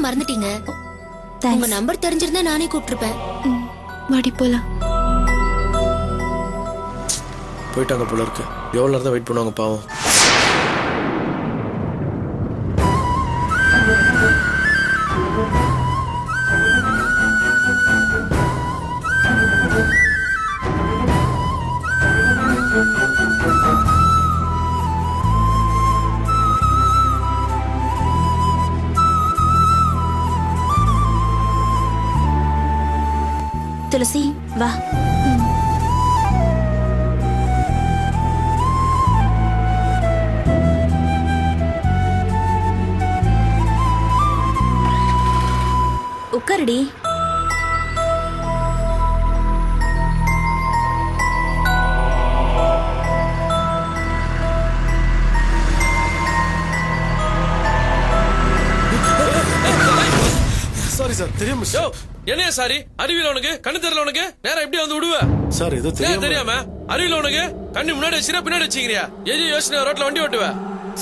மறந்துட்டீங்க. உங்க நம்பர் தெரிஞ்சிருந்தா நானே கூப்பிட்டுருப்பேன். வாடி போலாம். போயிட்டாங்க போல இருக்கு. எவ்வளவு நேரம் தான் வெயிட் பண்ணுவாங்க பாவம். துளசி வா. உட்காருடி. சாரி சார், தெரியாம. என்னையா சாரி? அறிவியல் உனக்கு கண்ணு தெரியல? உனக்கு நேரம் எப்படி வந்து விடுவ சார்? ஏதோ தெரியாம அறிவியல் உனக்கு கண்ணு முன்னாடி வச்சுனா பின்னாடி வச்சுக்கிறியா? எது யோசனை ரோட்ல வண்டி ஓட்டுவ?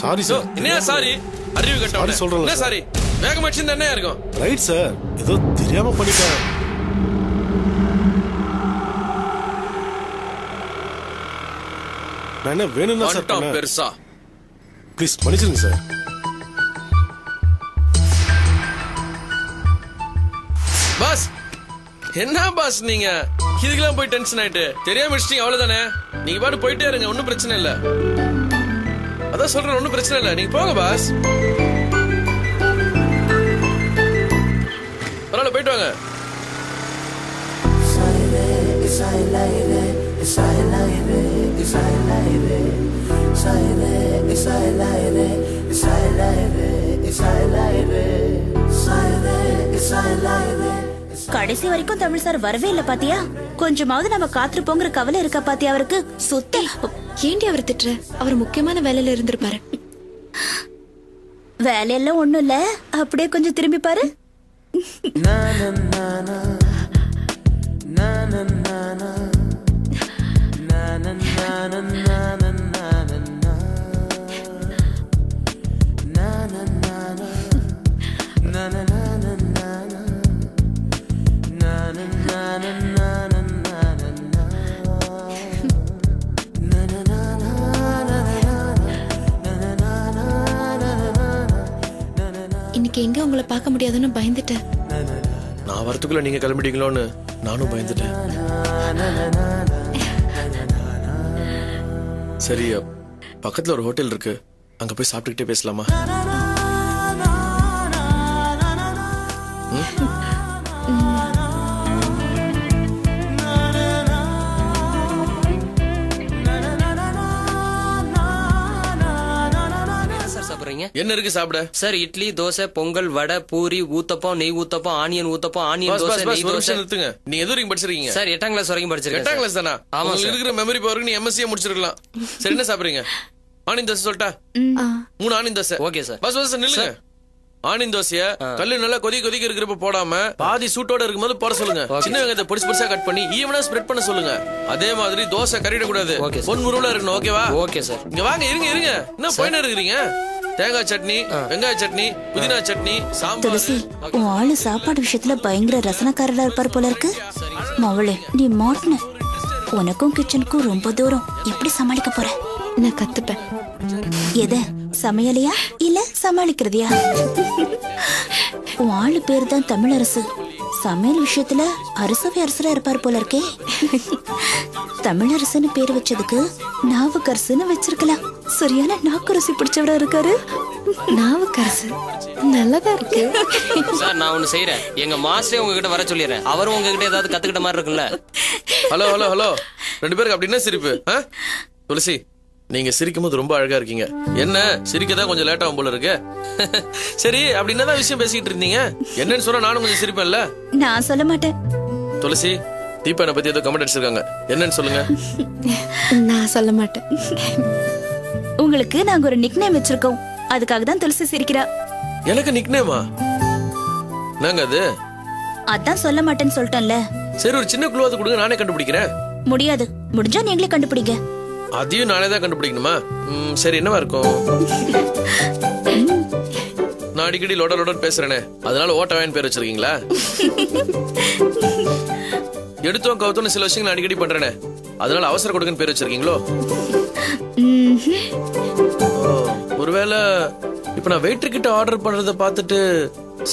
Sorry sir. என்னையா சாரி? அறிவு கட்டவன சொல்றேன். என்ன சாரி? வேகமா வச்சிருந்தா என்ன இருக்கும்? ரைட் சார், ஏதோ தெரியாம பண்ணிட்டேன். நான் என்ன வேணும்னா சார் பண்ணேன். பெருசா ப்ளீஸ் மன்னிச்சிருங்க சார். பாஸ் என்ன பாஸ் நீங்க இதுக்கெல்லாம் போய் டென்ஷன் ஆயிட்டு தெரியாம வச்சிட்டீங்க அவ்வளவுதானே. நீங்க பாட்டு போயிட்டே இருங்க, ஒன்னும் பிரச்சனை இல்ல. அதான் சொல்றேன், ஒன்னும் பிரச்சனை இல்ல. நீங்க போங்க பாஸ். பரவாயில்ல, போயிட்டு வாங்க. கடைசி வரைக்கும் தமிழ் சார் வரவே இல்ல பாத்தியா? கொஞ்சமாவது நம்ம காத்திருப்போங்கிற கவலை இருக்கா பாத்தியா அவருக்கு? சுத்தி ஏண்டி அவர் திட்டுற? அவர் முக்கியமான வேலையில இருந்திருப்பாரு. வேலையெல்லாம் ஒண்ணும் இல்ல, அப்படியே கொஞ்சம் திரும்பி பாரு. இன்னைக்கு எங்க உங்களை பார்க்க முடியாதுன்னு பயந்துட்டேன். நான் வரத்துக்குள்ள நீங்க கிளம்பிட்டீங்களோன்னு நானும் பயந்துட்டேன். சரி, பக்கத்துல ஒரு ஹோட்டல் இருக்கு, அங்க போய் சாப்பிட்டுக்கிட்டே பேசலாமா? என்ன இருக்கு சாப்பிட? சார் இட்லி, தோசை, பொங்கல், வடை, பூரி, ஊத்தப்பம், நெய் ஊத்தப்பம், ஆனியன் ஊத்தப்பம், ஆனியன் தோசை, நெய் தோசை. நிறுத்துங்க. நீங்க எது வரைக்கும் படிச்சிருக்கீங்க? சார் 8ஆம் கிளாஸ் வரைக்கும் படிச்சிருக்கேன். 8ஆம் கிளாஸ் தானா? உங்களுக்கு இருக்கிற மெமரி பவருக்கு நீ எம்எஸ்சி முடிச்சிருக்கலாம். சரி, என்ன சாப்பிடுறீங்க? ஆனியன் தோசை சொல்லட்டா? 3 onion dosa. Okay sir. Bus நில்லுங்க. ஆனியன் தோசைய கல்லு நல்லா கொதிக்க இருக்கிறப்ப போடாம பாதி சூட்டோட இருக்கும்போது போட சொல்லுங்க. சின்ன வெங்காயத்தை பொடிசா கட் பண்ணி ஈவனா ஸ்ப்ரெட் பண்ண சொல்லுங்க. அதே மாதிரி தோசை கறிட கூடாது, பொன்முருவலா இருக்கணும். ஓகேவா? Okay sir. இங்க வாங்க, இருங்க. என்ன போயிட்டு இருக்கிறீங்க? தேங்காய் சட்னி, வெங்காய சட்னி, புதினா சட்னி, சாம்பார். துளசி, உன் ஆளு சாப்பாடு விஷயத்துல பயங்கர ரசனக்காரரா இருப்பார் போல இருக்கு. மவளே, நீ மாட்டின. உனக்கும் கிச்சனுக்கும் ரொம்ப தூரம், எப்படி சமாளிக்க போற? நான் கத்துப்பேன். எத? சமையலையா இல்ல சமாளிக்கிறதையா? உன் ஆளு பேர் தான் தமிழரசு. சமையல் விஷயத்துல அரசவே அரசரா இருப்பார் போல இருக்கே. தமிழரசுன்னு பேர் வச்சதுக்கு நாவுக்கரசுன்னு வச்சிருக்கலாம். சரியான நாக்குரசி பிடிச்சவரா இருக்காரு. நாவுக்கரசு நல்லதா இருக்கு. சார் நான் ஒண்ணு செய்யறேன், எங்க மாஸ்டரே உங்ககிட்ட வர சொல்லிடுறேன். அவரும் உங்ககிட்ட ஏதாவது கத்துக்கிட்ட மாதிரி இருக்குல்ல. ஹலோ 2 பேருக்கு அப்படின்னா சிரிப்பு? துளசி, நீங்க சிரிக்கும் போது ரொம்ப அழகா இருக்கீங்க. என்ன சிரிக்கதான் கொஞ்சம் லேட் ஆகும் போல இருக்கு. சரி, அப்படி என்னதான் விஷயம் பேசிட்டு இருந்தீங்க? என்னன்னு சொன்னா நானும் கொஞ்சம் சிரிப்பேன்ல. நான் சொல்ல மாட்டேன். துளசி, தீபா என்ன பத்தி ஏதோ கமெண்ட் அடிச்சிருக்காங்க, என்னன்னு சொல்லுங்க. நான் சொல்ல மாட்டேன். உங்களுக்கு நாங்க ஒரு நிக் நேம் வச்சிருக்கோம், அதுக்காக தான் துளசி சிரிக்கிறா. எனக்கு நிக் நேமா? நாங்க அது அதான் சொல்ல மாட்டேன்னு சொல்லிட்டேன்ல. சரி, ஒரு சின்ன குழுவாது கொடுங்க, நானே கண்டுபிடிக்கிறேன். முடியாது, முடிஞ்சா நீங்களே கண்டுபிடிங்க. அதையும் நானே தான் கண்டுபிடிக்கணுமா? சரி, என்னவா இருக்கும்? நான் அடிக்கடி லோட பேசுறேனே, அதனால ஓட்டவாயன் பேர் வச்சிருக்கீங்களா? எடுத்தோம் கவுத்தோன்னு சில விஷயங்கள் அடிக்கடி பண்றேனே, அதனால அவசர கொடுக்குன்னு பேர் வச்சிருக்கீங்களோ? ஒருவேளை இப்ப நான் வெயிட்டர் கிட்ட ஆர்டர் பண்றத பார்த்துட்டு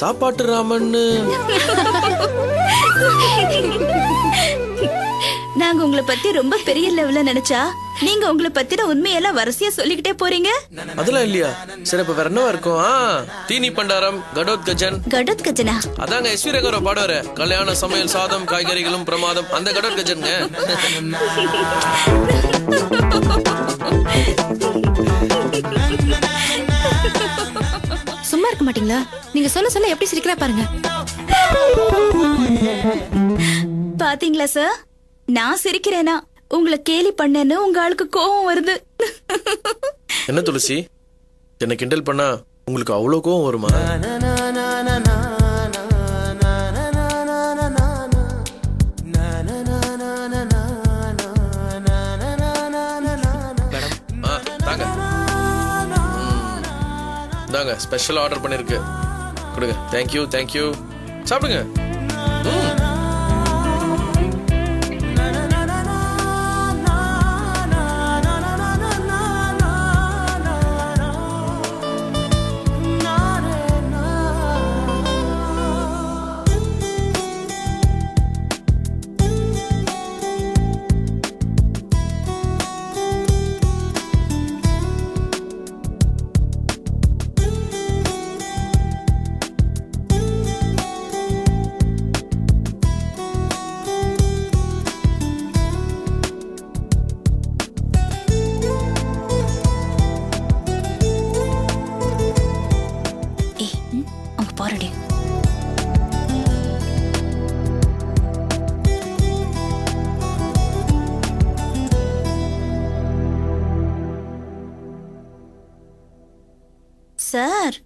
சாப்பாட்டு ராமன்னு நாங்க உங்களை பத்தி ரொம்ப பெரிய லெவல்ல நினைச்சா நீங்க உங்களை பத்தின உண்மையெல்லாம் வரிசையா சொல்லிக்கிட்டே போறீங்க. அதெல்லாம் இல்லையா? சரி, இப்ப வேற என்னவா இருக்கும்? தீனி பண்டாரம் கடோத்கஜன். கடோத்கஜனா? அதாங்க எஸ்வி ரங்கராவ் பாடுவாரு, கல்யாண சமையல் சாதம் காய்கறிகளும் பிரமாதம், அந்த கடோத்கஜன்ங்க. சும்மா இருக்க மாட்டீங்களா? நீங்க சொல்ல எப்படி சிரிக்கிறா பாருங்க. பாத்தீங்களா சார், நான் சிரிக்கிறேனா உங்களை கேலி பண்ணேன்னு உங்க ஆளுக்கு கோவம் வருது. என்ன துளசி, என்ன கிண்டல் பண்ணா உங்களுக்கு அவ்வளவு கோவம் வருமா? தாங்க ஸ்பெஷல் ஆர்டர் பண்ணிருக்கு, கொடுங்க. Thank you thank you. சாப்பிடுங்க. பாருடி. சார்,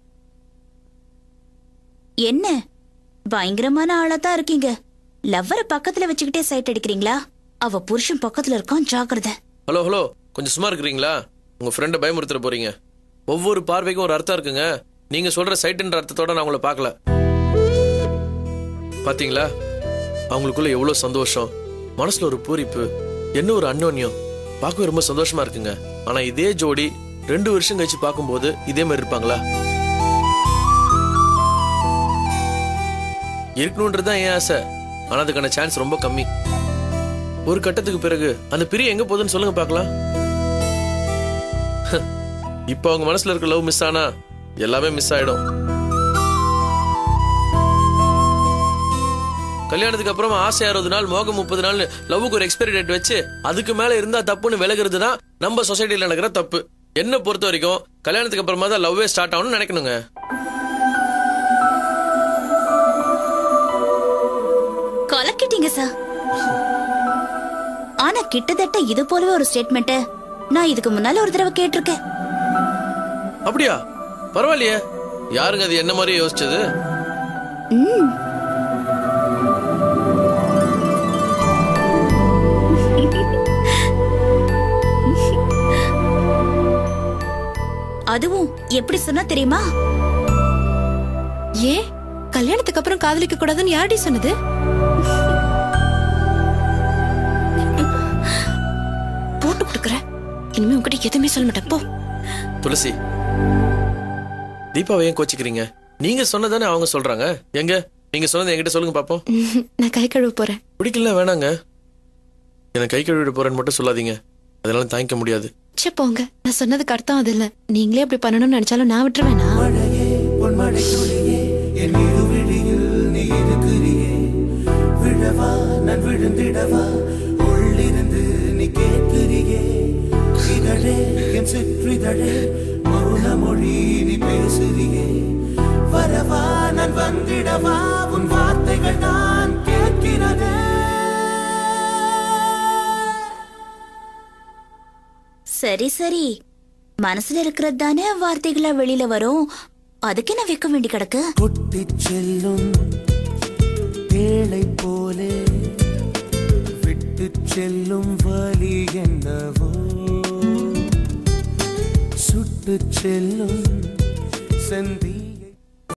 என்ன பயங்கரமான ஆளாதான் இருக்கீங்க. லவ்வரை பக்கத்துல வச்சுக்கிட்டே சைட் அடிக்கிறீங்களா? அவ புருஷன் பக்கத்துல இருக்கான், ஜாக்கிரதை. ஹலோ ஹலோ, கொஞ்சம் சும்மா இருக்கிறீங்களா? உங்க ஃப்ரெண்ட பயமுறுத்துற போறீங்க. ஒவ்வொரு பார்வைக்கும் ஒரு அர்த்தம் இருக்குங்க. நீங்க சொல்ற சைட்டுன்ற அர்த்தத்தோட நான் உங்களை பார்க்கல. பாத்தீங்களா அவங்களுக்குள்ள எவ்வளவு சந்தோஷம், மனசுல ஒரு பூரிப்பு, என்ன ஒரு அந்யோன்யம். பார்க்கவே ரொம்ப சந்தோஷமா இருக்குங்க. ஆனா இதே ஜோடி 2 வருஷம் கழிச்சு பார்க்கும்போது இதே மாதிரி இருப்பாங்களா? இருக்கணும்ன்றதுதான் என் ஆசை. ஆனா அதுக்கான சான்ஸ் ரொம்ப கம்மி. ஒரு கட்டத்துக்கு பிறகு அந்த பிரிய எங்க போகுதுன்னு சொல்லுங்க பார்க்கலாம். இப்ப அவங்க மனசுல இருக்க லவ் மிஸ் ஆனா எல்லாமே மிஸ் ஆயிடும். கல்யாணத்துக்கு அப்புறம் ஆசை 60 நாள், மோகம் 30 நாள், லவ்வுக்கு ஒரு எக்ஸ்பைரி டேட் வச்சு அதுக்கு மேல இருந்தா தப்புன்னு விலகிறது தான் நம்ம சொசைட்டில நடக்கிற தப்பு. என்ன பொறுத்த வரைக்கும் கல்யாணத்துக்கு அப்புறமா தான் லவ்வே ஸ்டார்ட் ஆகணும்னு நினைக்கணுங்க. கலக்கிட்டீங்க சார். ஆனா கிட்டத்தட்ட இது போலவே ஒரு ஸ்டேட்மெண்ட் நான் இதுக்கு முன்னால ஒரு தடவை கேட்டிருக்கேன். அப்படியா? பரவாயில்லையே. யாருங்க அது என்ன மாதிரி யோசிச்சது? அதுவும் எப்படி சொன்னா தெரியுமா? ஏன் கல்யாணத்துக்கு அப்புறம் காதலிக்க கூடாதுன்னு யாரடி சொன்னது? போட்டு கொடுக்கற. இனிமே உங்ககிட்ட எதுவுமே சொல்ல மாட்டேன், போ. துளசி, தீபாவை ஏன் கோச்சிக்கிறீங்க? நீங்க சொன்னதானே அவங்க சொல்றாங்க. எங்க நீங்க சொன்னது என்கிட்ட சொல்லுங்க பாப்போம். நான் கை கழுவ போறேன். பிடிக்கல வேணாங்க. எனக்கு கை கழுவிட போறேன்னு மட்டும் சொல்லாதீங்க. அதனால தாங்கிக்க முடியாது. சே போங்க. நான் சொன்னதுக்கு அர்த்தம் அது இல்ல. நீங்களே அப்படி பண்ணணும்னு நினைச்சாலும் நான் விட்டுருவேனா? சரி சரி, மனசுல இருக்கிறது தானே வார்த்தைகளா வெளியில வரும். அதுக்கு என்ன வைக்க வேண்டி கிடக்கு? கொட்டி செல்லும் தேளை போலே விட்டு செல்லும் வலி என்னவோ, சுட்டு செல்லும் செந்தி